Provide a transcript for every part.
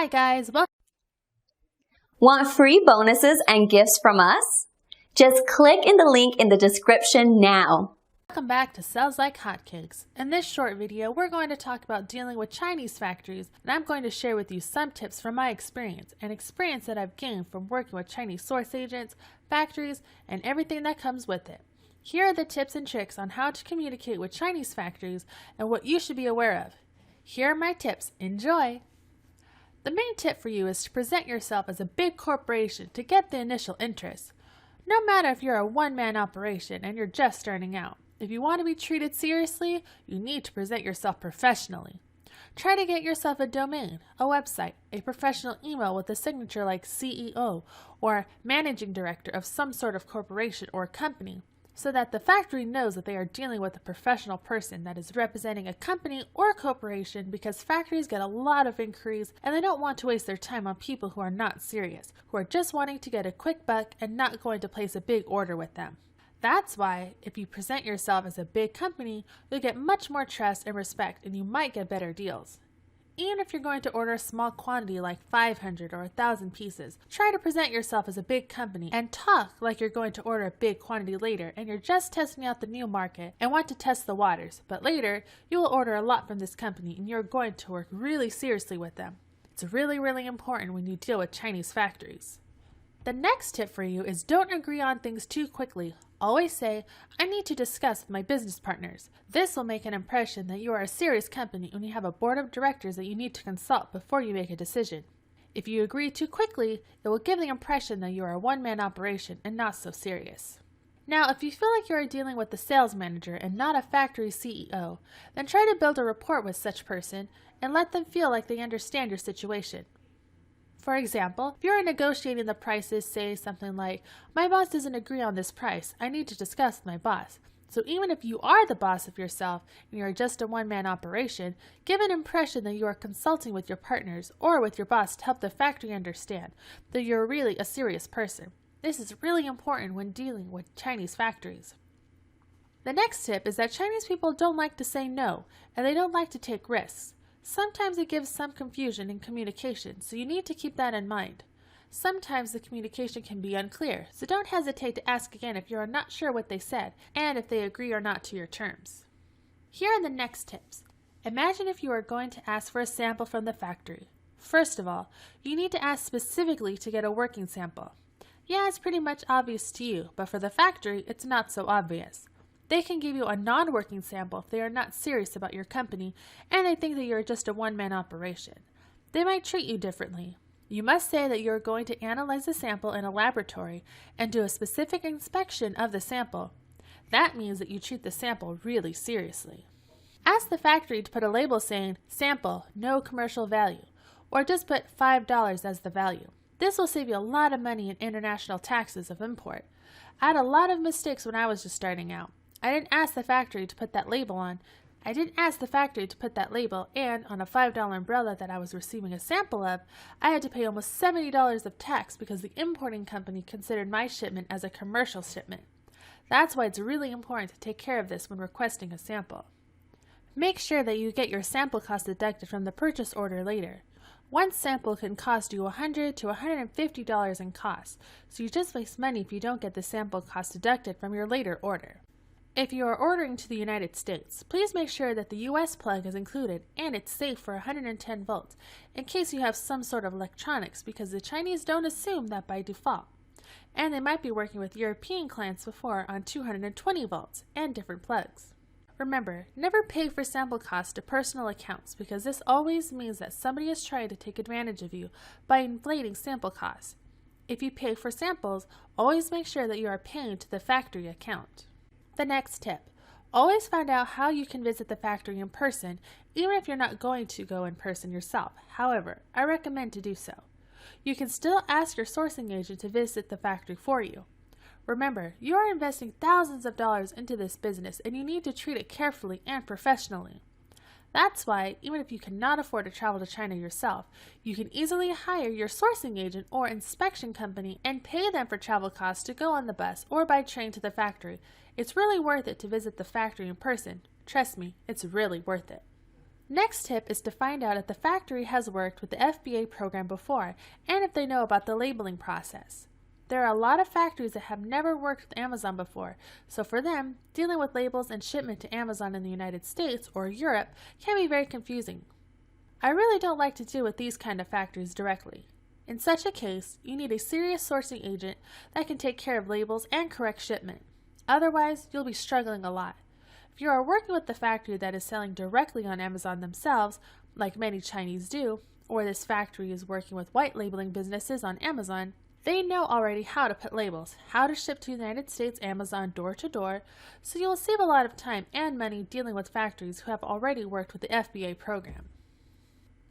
Hi guys, Want free bonuses and gifts from us? Just click in the link in the description now. welcome back to Sells Like Hotcakes. In this short video, we're going to talk about dealing with Chinese factories, and I'm going to share with you some tips from my experience and experience that I've gained from working with Chinese source agents, factories, and everything that comes with it. Here are the tips and tricks on how to communicate with Chinese factories and what you should be aware of. Here are my tips. Enjoy! The main tip for you is to present yourself as a big corporation to get the initial interest. No matter if you're a one-man operation and you're just starting out, if you want to be treated seriously, you need to present yourself professionally. Try to get yourself a domain, a website, a professional email with a signature like CEO or Managing Director of some sort of corporation or company, so that the factory knows that they are dealing with a professional person that is representing a company or corporation, because factories get a lot of inquiries and they don't want to waste their time on people who are not serious, who are just wanting to get a quick buck and not going to place a big order with them. That's why if you present yourself as a big company, you'll get much more trust and respect, and you might get better deals. Even if you're going to order a small quantity like 500 or 1,000 pieces, try to present yourself as a big company and talk like you're going to order a big quantity later and you're just testing out the new market and want to test the waters, but later you will order a lot from this company and you're going to work really seriously with them. It's really, really important when you deal with Chinese factories. The next tip for you is don't agree on things too quickly. Always say, I need to discuss with my business partners. This will make an impression that you are a serious company and you have a board of directors that you need to consult before you make a decision. If you agree too quickly, it will give the impression that you are a one-man operation and not so serious. Now, if you feel like you are dealing with the sales manager and not a factory CEO, then try to build a rapport with such person and let them feel like they understand your situation. For example, if you're negotiating the prices, say something like, my boss doesn't agree on this price, I need to discuss with my boss. So even if you are the boss of yourself and you're just a one-man operation, give an impression that you are consulting with your partners or with your boss to help the factory understand that you're really a serious person. This is really important when dealing with Chinese factories. The next tip is that Chinese people don't like to say no, and they don't like to take risks. Sometimes it gives some confusion in communication, so you need to keep that in mind. Sometimes the communication can be unclear, so don't hesitate to ask again if you are not sure what they said and if they agree or not to your terms. Here are the next tips. Imagine if you are going to ask for a sample from the factory. First of all, you need to ask specifically to get a working sample. Yeah, it's pretty much obvious to you, but for the factory, it's not so obvious. They can give you a non-working sample if they are not serious about your company and they think that you're just a one-man operation. They might treat you differently. You must say that you're going to analyze the sample in a laboratory and do a specific inspection of the sample. That means that you treat the sample really seriously. Ask the factory to put a label saying, sample, no commercial value, or just put $5 as the value. This will save you a lot of money in international taxes of import. I had a lot of mistakes when I was just starting out. I didn't ask the factory to put that label on. And on a $5 umbrella that I was receiving a sample of, I had to pay almost $70 of tax because the importing company considered my shipment as a commercial shipment. That's why it's really important to take care of this when requesting a sample. Make sure that you get your sample cost deducted from the purchase order later. One sample can cost you $100 to $150 in costs, so you just waste money if you don't get the sample cost deducted from your later order. If you are ordering to the United States, please make sure that the US plug is included and it's safe for 110 volts in case you have some sort of electronics, because the Chinese don't assume that by default. And they might be working with European clients before on 220 volts and different plugs. Remember, never pay for sample costs to personal accounts, because this always means that somebody is trying to take advantage of you by inflating sample costs. If you pay for samples, always make sure that you are paying to the factory account. The next tip. Always find out how you can visit the factory in person, even if you're not going to go in person yourself. However, I recommend to do so. You can still ask your sourcing agent to visit the factory for you. Remember, you are investing thousands of dollars into this business and you need to treat it carefully and professionally. That's why, even if you cannot afford to travel to China yourself, you can easily hire your sourcing agent or inspection company and pay them for travel costs to go on the bus or by train to the factory. It's really worth it to visit the factory in person. Trust me, it's really worth it. Next tip is to find out if the factory has worked with the FBA program before and if they know about the labeling process. There are a lot of factories that have never worked with Amazon before, so for them, dealing with labels and shipment to Amazon in the United States or Europe can be very confusing. I really don't like to deal with these kind of factories directly. In such a case, you need a serious sourcing agent that can take care of labels and correct shipment. Otherwise, you'll be struggling a lot. If you are working with the factory that is selling directly on Amazon themselves, like many Chinese do, or this factory is working with white labeling businesses on Amazon, they know already how to put labels, how to ship to the United States Amazon door to door, so you will save a lot of time and money dealing with factories who have already worked with the FBA program.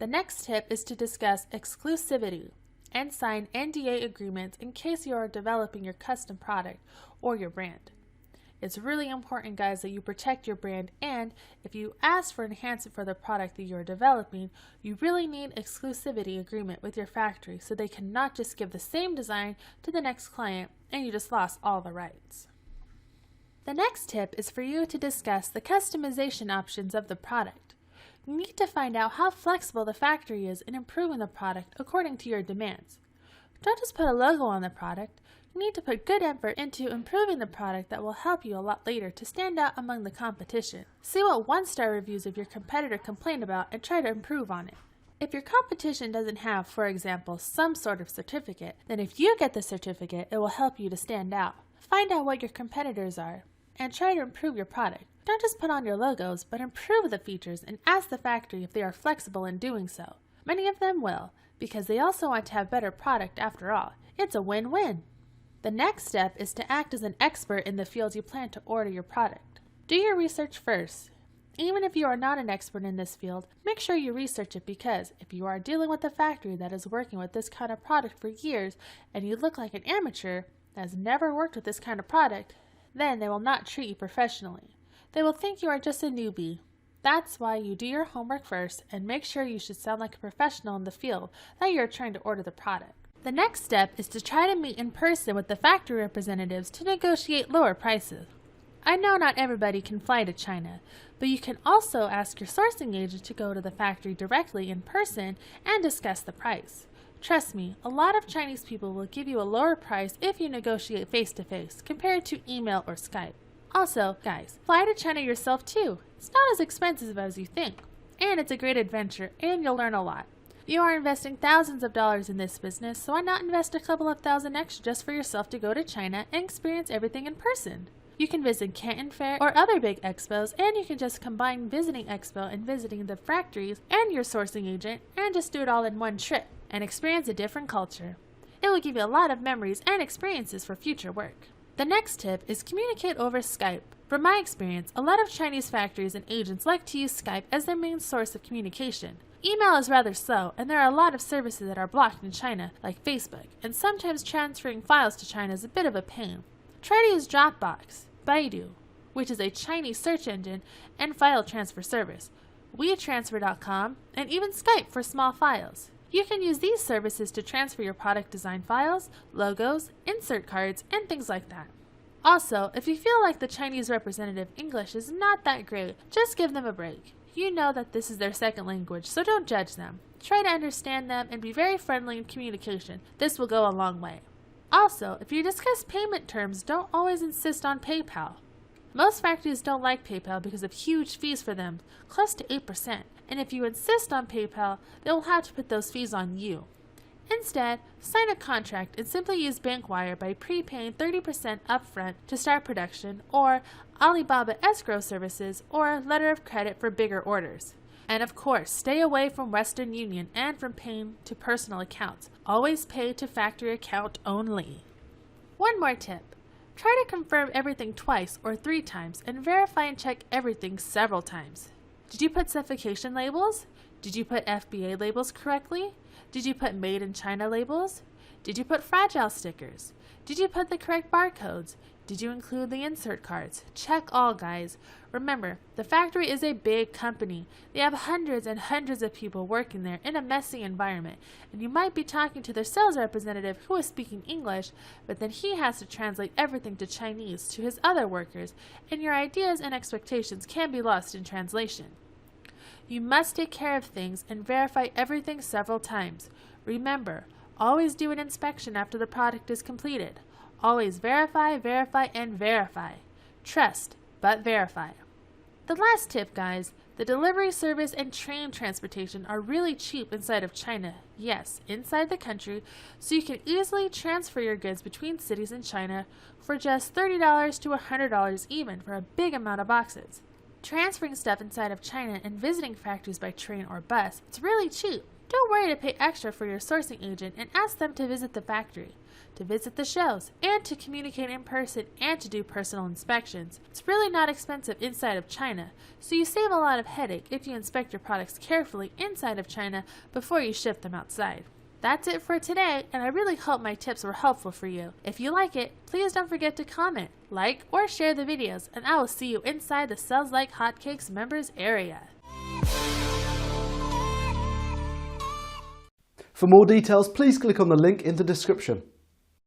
The next tip is to discuss exclusivity and sign NDA agreements in case you are developing your custom product or your brand. It's really important, guys, that you protect your brand, and if you ask for enhancement for the product that you are developing, you really need exclusivity agreement with your factory so they cannot just give the same design to the next client and you just lost all the rights. The next tip is for you to discuss the customization options of the product. You need to find out how flexible the factory is in improving the product according to your demands. Don't just put a logo on the product. You need to put good effort into improving the product that will help you a lot later to stand out among the competition. See what one-star reviews of your competitor complain about and try to improve on it. If your competition doesn't have, for example, some sort of certificate, then if you get the certificate, it will help you to stand out. Find out what your competitors are and try to improve your product. Don't just put on your logos, but improve the features and ask the factory if they are flexible in doing so. Many of them will, because they also want to have better product after all. It's a win-win. The next step is to act as an expert in the field you plan to order your product. Do your research first. Even if you are not an expert in this field, make sure you research it, because if you are dealing with a factory that is working with this kind of product for years and you look like an amateur that has never worked with this kind of product, then they will not treat you professionally. They will think you are just a newbie. That's why you do your homework first and make sure you should sound like a professional in the field that you are trying to order the product. The next step is to try to meet in person with the factory representatives to negotiate lower prices. I know not everybody can fly to China, but you can also ask your sourcing agent to go to the factory directly in person and discuss the price. Trust me, a lot of Chinese people will give you a lower price if you negotiate face-to-face compared to email or Skype. Also, guys, fly to China yourself too. It's not as expensive as you think, and it's a great adventure, and you'll learn a lot. You are investing thousands of dollars in this business, so why not invest a couple of thousand extra just for yourself to go to China and experience everything in person? You can visit Canton Fair or other big expos, and you can just combine visiting expo and visiting the factories and your sourcing agent and just do it all in one trip and experience a different culture. It will give you a lot of memories and experiences for future work. The next tip is communicate over Skype. From my experience, a lot of Chinese factories and agents like to use Skype as their main source of communication. Email is rather slow, and there are a lot of services that are blocked in China, like Facebook, and sometimes transferring files to China is a bit of a pain. Try to use Dropbox, Baidu, which is a Chinese search engine and file transfer service, WeTransfer.com, and even Skype for small files. You can use these services to transfer your product design files, logos, insert cards, and things like that. Also, if you feel like the Chinese representative English is not that great, just give them a break. You know that this is their second language, so don't judge them. Try to understand them and be very friendly in communication. This will go a long way. Also, if you discuss payment terms, don't always insist on PayPal. Most factories don't like PayPal because of huge fees for them, close to 8%. And if you insist on PayPal, they will have to put those fees on you. Instead, sign a contract and simply use BankWire by prepaying 30% upfront to start production, or Alibaba escrow services, or letter of credit for bigger orders. And of course, stay away from Western Union and from paying to personal accounts. Always pay to factory account only. One more tip. Try to confirm everything twice or 3 times and verify and check everything several times. Did you put certification labels? Did you put FBA labels correctly? Did you put Made in China labels? Did you put fragile stickers? Did you put the correct barcodes? Did you include the insert cards? Check all, guys. Remember, the factory is a big company. They have hundreds and hundreds of people working there in a messy environment, and you might be talking to their sales representative who is speaking English, but then he has to translate everything to Chinese to his other workers, and your ideas and expectations can be lost in translation. You must take care of things and verify everything several times. Remember, always do an inspection after the product is completed. Always verify, verify, and verify. Trust, but verify. The last tip, guys, the delivery service and train transportation are really cheap inside of China. Yes, inside the country, so you can easily transfer your goods between cities in China for just $30 to $100 even for a big amount of boxes. Transferring stuff inside of China and visiting factories by train or bus, it's really cheap. Don't worry to pay extra for your sourcing agent and ask them to visit the factory, to visit the shows, and to communicate in person and to do personal inspections. It's really not expensive inside of China, so you save a lot of headache if you inspect your products carefully inside of China before you ship them outside. That's it for today, and I really hope my tips were helpful for you. If you like it, please don't forget to comment, like, or share the videos, and I will see you inside the Sells Like Hotcakes members area. For more details, please click on the link in the description.